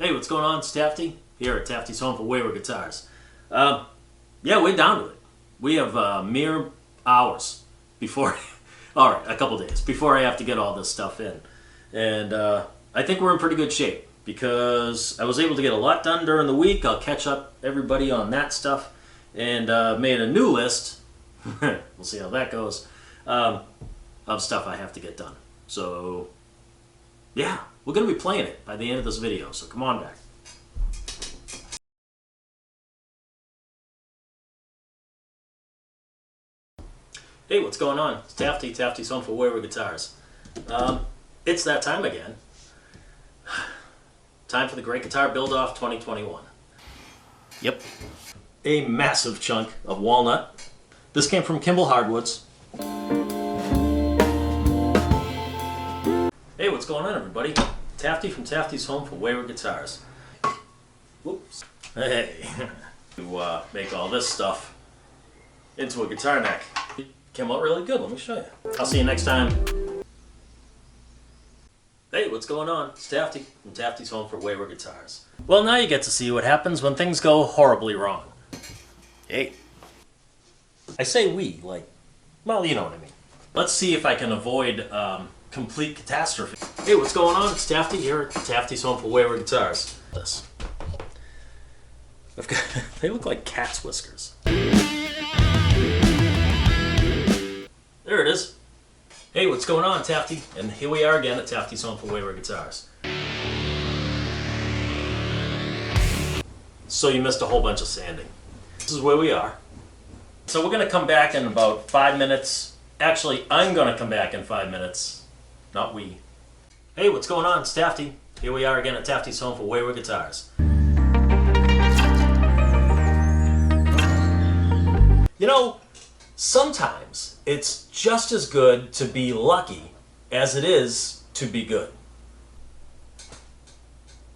Hey, what's going on? It's Tafty here at Tafty's Home for Wayward Guitars. Yeah, we're down to it. We have mere hours before, all right, a couple days before I have to get all this stuff in. And I think we're in pretty good shape because I was able to get a lot done during the week. I'll catch up everybody on that stuff and made a new list. We'll see how that goes, of stuff I have to get done. So, yeah, we're going to be playing it by the end of this video, so come on back. Hey, what's going on? It's Tafty, Tafty's Home for Wayward Guitars. It's that time again. Time for the Great Guitar Build-Off 2021. Yep. A massive chunk of walnut. This came from Kimball Hardwoods. Hey, what's going on, everybody? Tafty from Tafty's Home for Wayward Guitars. Whoops. Hey. To make all this stuff into a guitar neck. It came out really good. Let me show you. I'll see you next time. Hey, what's going on? It's Tafty from Tafty's Home for Wayward Guitars. Well, now you get to see what happens when things go horribly wrong. Hey. I say we, like, well, you know what I mean. Let's see if I can avoid complete catastrophe. Hey, what's going on? It's Tafty here at Tafty's Home for Wayward Guitars. This. They look like cat's whiskers. There it is. Hey, what's going on, Tafty? And here we are again at Tafty's Home for Wayward Guitars. So you missed a whole bunch of sanding. This is where we are. So we're going to come back in about 5 minutes. Actually, I'm going to come back in 5 minutes. Not we. Hey, what's going on? It's Tafty. Here we are again at Tafty's Home for Wayward Guitars. You know, sometimes it's just as good to be lucky as it is to be good.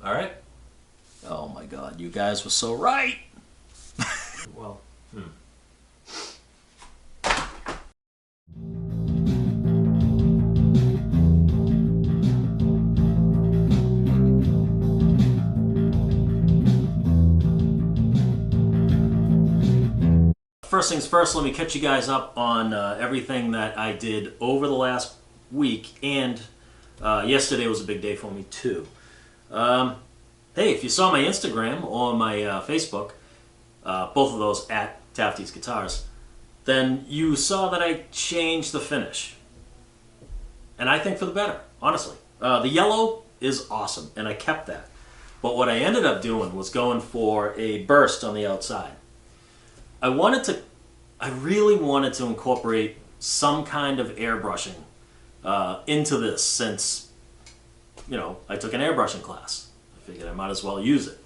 All right? Oh my God, you guys were so right. Well, First things first, let me catch you guys up on everything that I did over the last week, and yesterday was a big day for me too. Hey, if you saw my Instagram or my Facebook, both of those at Tafty's Guitars, then you saw that I changed the finish. And I think for the better, honestly. The yellow is awesome, and I kept that. But what I ended up doing was going for a burst on the outside. I really wanted to incorporate some kind of airbrushing into this since, you know, I took an airbrushing class. I figured I might as well use it.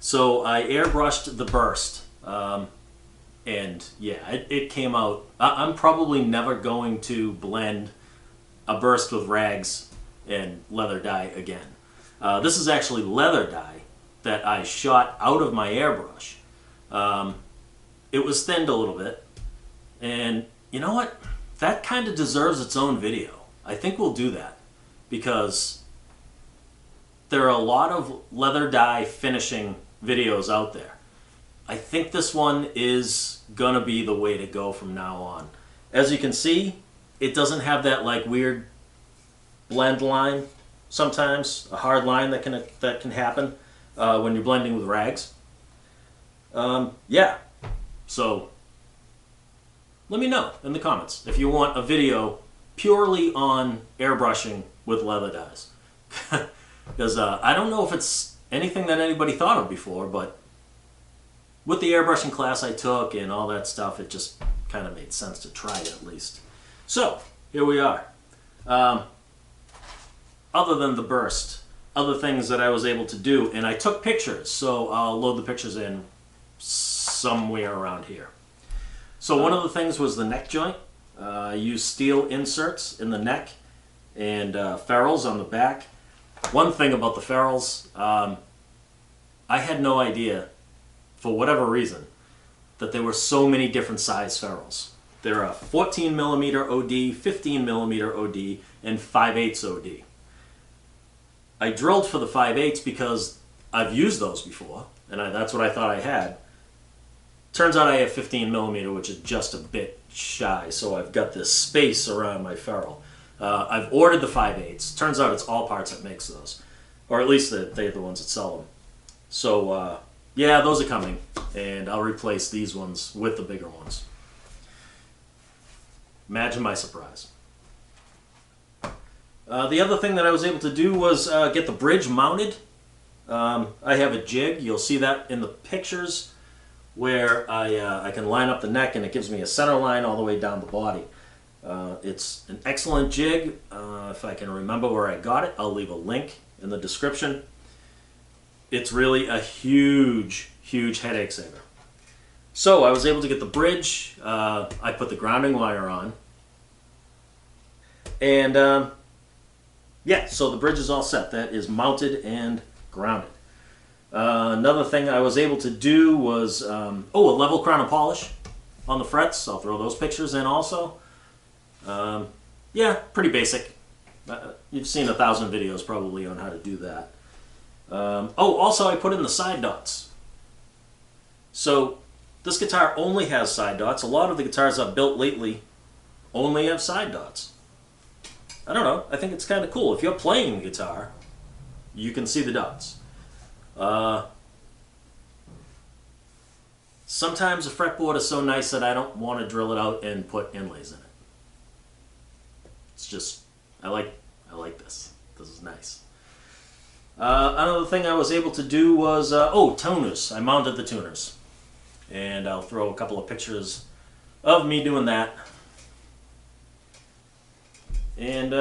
So I airbrushed the burst, and yeah, it came out. I'm probably never going to blend a burst with rags and leather dye again. This is actually leather dye that I shot out of my airbrush. It was thinned a little bit, and you know what? That kind of deserves its own video. I think we'll do that because there are a lot of leather dye finishing videos out there. I think this one is gonna be the way to go from now on. As you can see, it doesn't have that like weird blend line sometimes, a hard line that can happen when you're blending with rags. Yeah. So, let me know in the comments if you want a video purely on airbrushing with leather dyes. Because I don't know if it's anything that anybody thought of before, but with the airbrushing class I took and all that stuff, it just kind of made sense to try it at least. So, here we are. Other than the burst, other things that I was able to do, and I took pictures, so I'll load the pictures in somewhere around here. So one of the things was the neck joint. I used steel inserts in the neck and ferrules on the back. One thing about the ferrules, I had no idea, for whatever reason, that there were so many different size ferrules. There are 14 millimeter OD, 15 millimeter OD, and 5/8 OD. I drilled for the 5/8 because I've used those before, and that's what I thought I had. Turns out I have 15 millimeter, which is just a bit shy, so I've got this space around my ferrule. I've ordered the 5/8. Turns out it's All Parts that makes those, or at least they're the ones that sell them. So yeah, those are coming, and I'll replace these ones with the bigger ones. Imagine my surprise. The other thing that I was able to do was get the bridge mounted. I have a jig. You'll see that in the pictures where I can line up the neck, and it gives me a center line all the way down the body. It's an excellent jig. If I can remember where I got it, I'll leave a link in the description. It's really a huge, huge headache saver. So I was able to get the bridge. I put the grounding wire on. And yeah, so the bridge is all set. That is mounted and grounded. Another thing I was able to do was, a level crown and polish on the frets. I'll throw those pictures in also. Yeah, pretty basic. You've seen 1,000 videos probably on how to do that. Also I put in the side dots. So this guitar only has side dots. A lot of the guitars I've built lately only have side dots. I don't know, I think it's kind of cool. If you're playing the guitar, you can see the dots. Sometimes a fretboard is so nice that I don't want to drill it out and put inlays in it. It's just, I like this. This is nice. Another thing I was able to do was, tuners. I mounted the tuners. And I'll throw a couple of pictures of me doing that. And,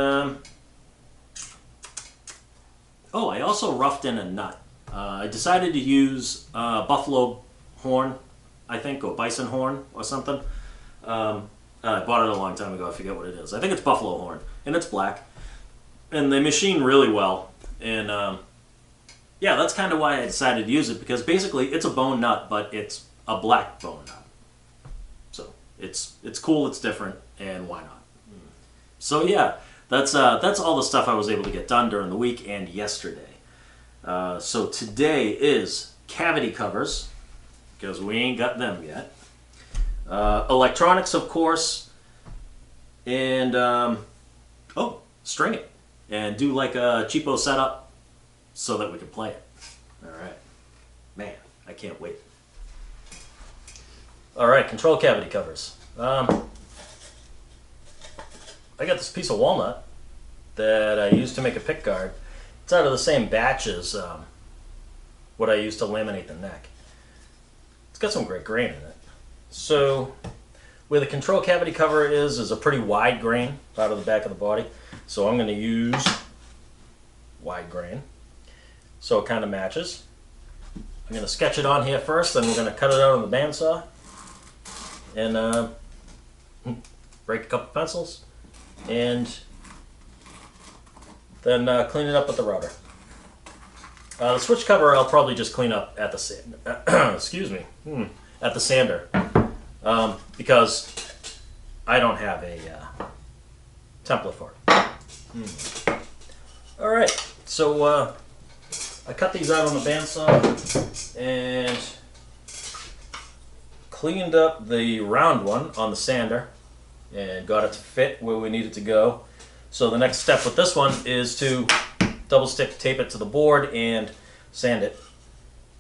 I also roughed in a nut. I decided to use buffalo horn, I think, or bison horn or something. I bought it a long time ago. I forget what it is. I think it's buffalo horn, and it's black. And they machine really well. And yeah, that's kind of why I decided to use it, because basically it's a bone nut, but it's a black bone nut. So it's cool, it's different, and why not? So yeah, that's all the stuff I was able to get done during the week and yesterday. So today is cavity covers, because we ain't got them yet. Electronics, of course, and string it and do like a cheapo setup so that we can play it. All right, man, I can't wait. All right, control cavity covers. I got this piece of walnut that I used to make a pick guard. It's out of the same batch as what I used to laminate the neck. It's got some great grain in it. So where the control cavity cover is a pretty wide grain out of the back of the body. So I'm going to use wide grain. So it kind of matches. I'm going to sketch it on here first, then we're going to cut it out on the bandsaw. And break a couple pencils. And then clean it up with the router. The switch cover I'll probably just clean up at the at the sander, because I don't have a template for it. All right, so I cut these out on the bandsaw and cleaned up the round one on the sander and got it to fit where we need it to go. So the next step with this one is to double stick tape it to the board and sand it.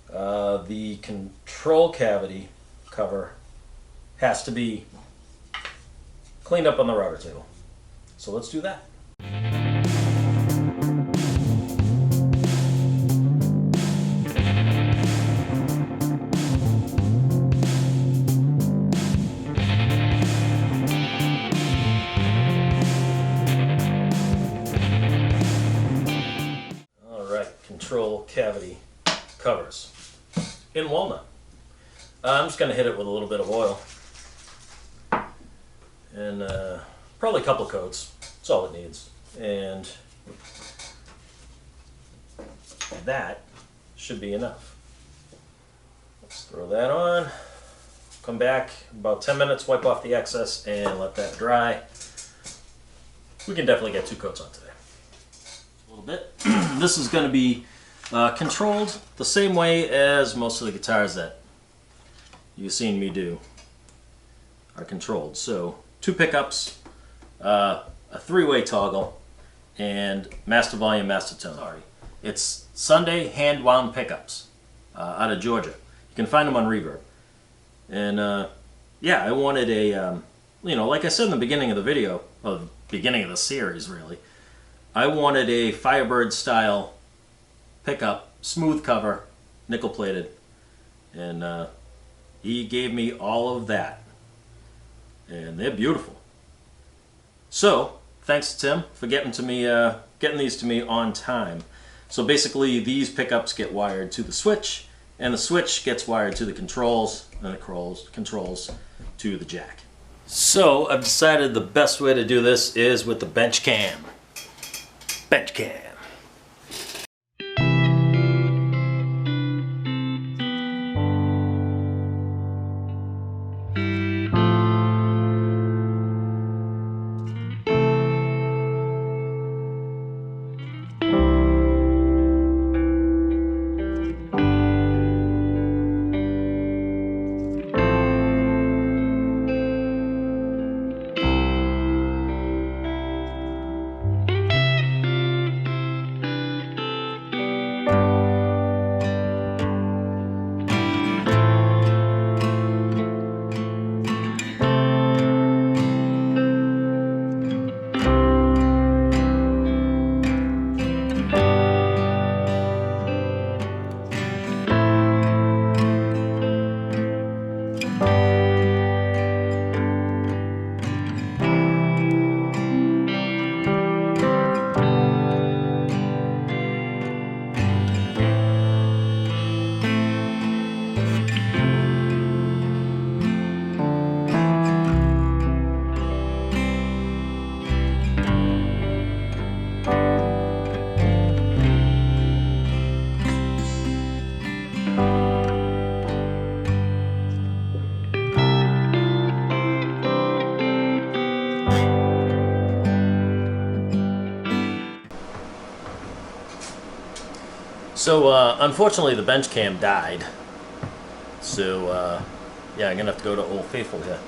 The control cavity cover has to be cleaned up on the router table. So let's do that. Control cavity covers in walnut. I'm just going to hit it with a little bit of oil and probably a couple of coats. That's all it needs. And that should be enough. Let's throw that on. Come back about 10 minutes, wipe off the excess, and let that dry. We can definitely get 2 coats on today. A little bit. This is going to be Controlled the same way as most of the guitars that you've seen me do are controlled. So 2 pickups, a 3-way toggle, and master volume, master tone. Sorry, it's Sunday hand wound pickups out of Georgia. You can find them on Reverb. And yeah, I wanted a, like I said in the beginning of the video, or the beginning of the series really, I wanted a Firebird style pickup, smooth cover, nickel plated, and he gave me all of that, and they're beautiful. So thanks to Tim for getting these to me on time. So basically these pickups get wired to the switch, and the switch gets wired to the controls, and the controls to the jack. So I've decided the best way to do this is with the bench cam. Bench cam. So unfortunately the bench cam died, so yeah, I'm gonna have to go to Old Faithful here.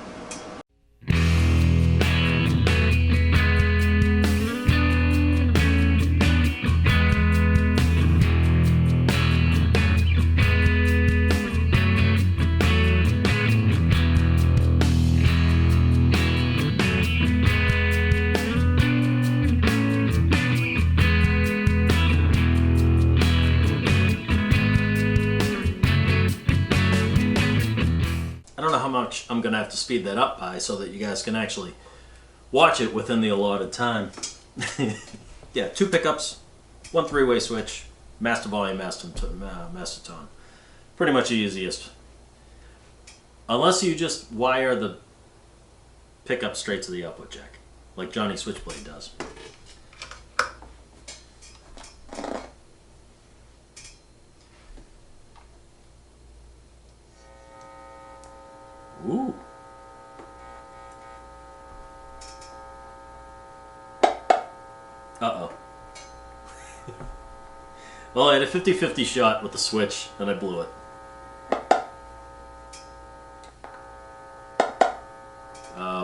I don't know how much I'm going to have to speed that up by so that you guys can actually watch it within the allotted time. Yeah, 2 pickups, 1 3-way switch, master volume, master tone. Pretty much the easiest. Unless you just wire the pickup straight to the output jack, like Johnny Switchblade does. Ooh. Uh-oh. Well, I had a 50-50 shot with the switch, and I blew it.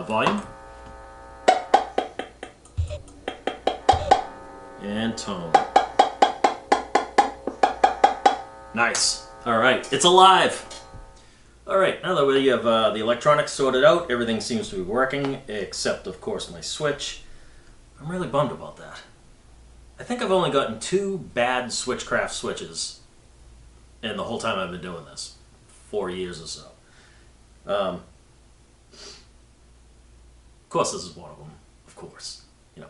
Volume. And tone. Nice. All right, it's alive. Alright, now that we have the electronics sorted out, everything seems to be working, except of course my switch. I'm really bummed about that. I think I've only gotten 2 bad Switchcraft switches in the whole time I've been doing this. 4 years or so. Of course this is one of them, of course. You know.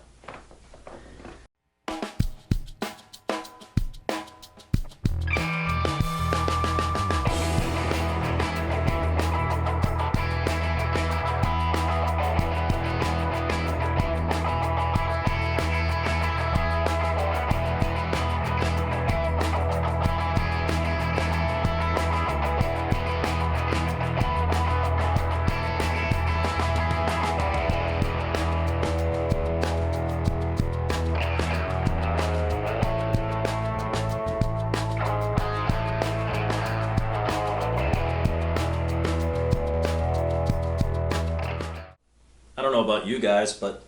about you guys, but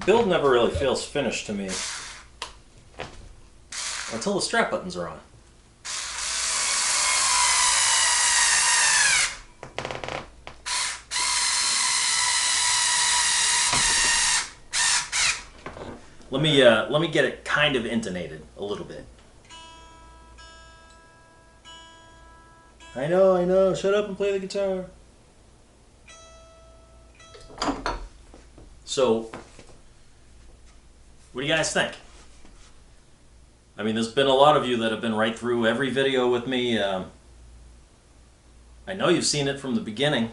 build never really feels finished to me until the strap buttons are on. Let me get it kind of intonated a little bit. I know. Shut up and play the guitar. So, what do you guys think? I mean, there's been a lot of you that have been right through every video with me. I know you've seen it from the beginning.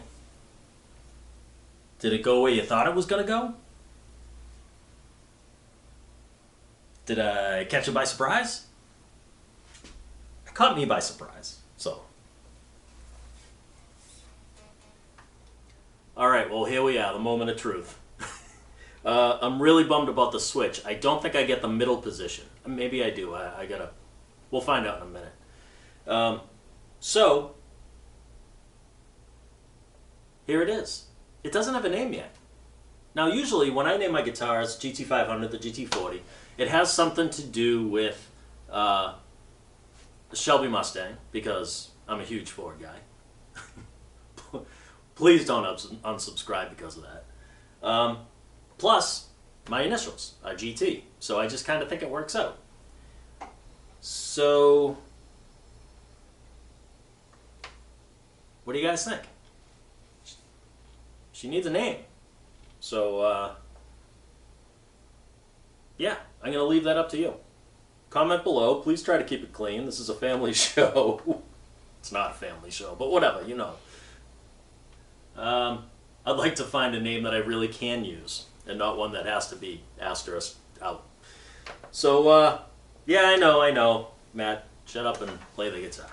Did it go where you thought it was going to go? Did I catch you by surprise? It caught me by surprise, so. Alright, well here we are, the moment of truth. I'm really bummed about the switch. I don't think I get the middle position. Maybe I do. We'll find out in a minute. So, here it is. It doesn't have a name yet. Now usually when I name my guitars, GT500, the GT40, it has something to do with the Shelby Mustang, because I'm a huge Ford guy. Please don't unsubscribe because of that. Plus, my initials are GT, so I just kind of think it works out. So, what do you guys think? She needs a name. So, yeah, I'm going to leave that up to you. Comment below. Please try to keep it clean. This is a family show. It's not a family show, but whatever, you know. I'd like to find a name that I really can use, and not one that has to be asterisk out. So, yeah, I know. Matt, shut up and play the guitar.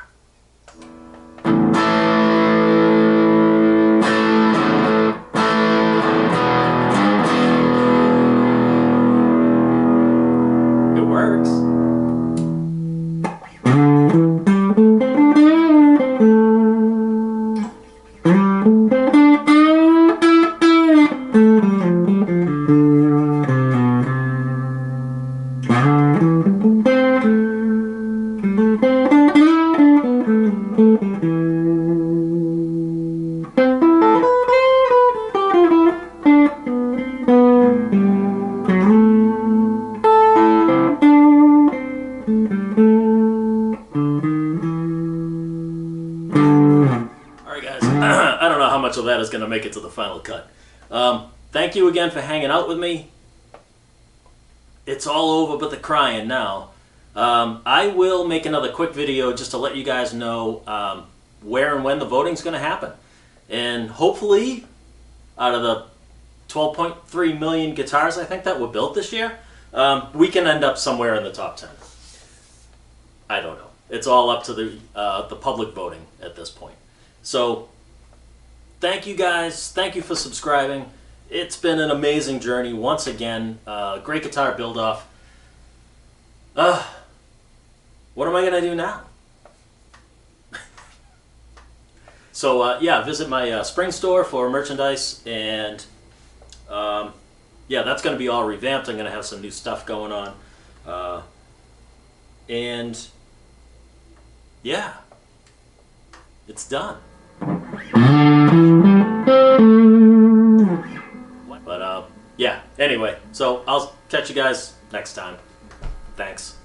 Of that is going to make it to the final cut. Thank you again for hanging out with me. It's all over but the crying now. I will make another quick video just to let you guys know where and when the voting's going to happen. And hopefully, out of the 12.3 million guitars I think that were built this year, we can end up somewhere in the top 10. I don't know. It's all up to the public voting at this point. So, thank you guys. Thank you for subscribing. It's been an amazing journey once again. Great guitar build-off. What am I going to do now? So, yeah, visit my spring store for merchandise. And, yeah, that's going to be all revamped. I'm going to have some new stuff going on. And, yeah, it's done. But, yeah, anyway, so I'll catch you guys next time. Thanks.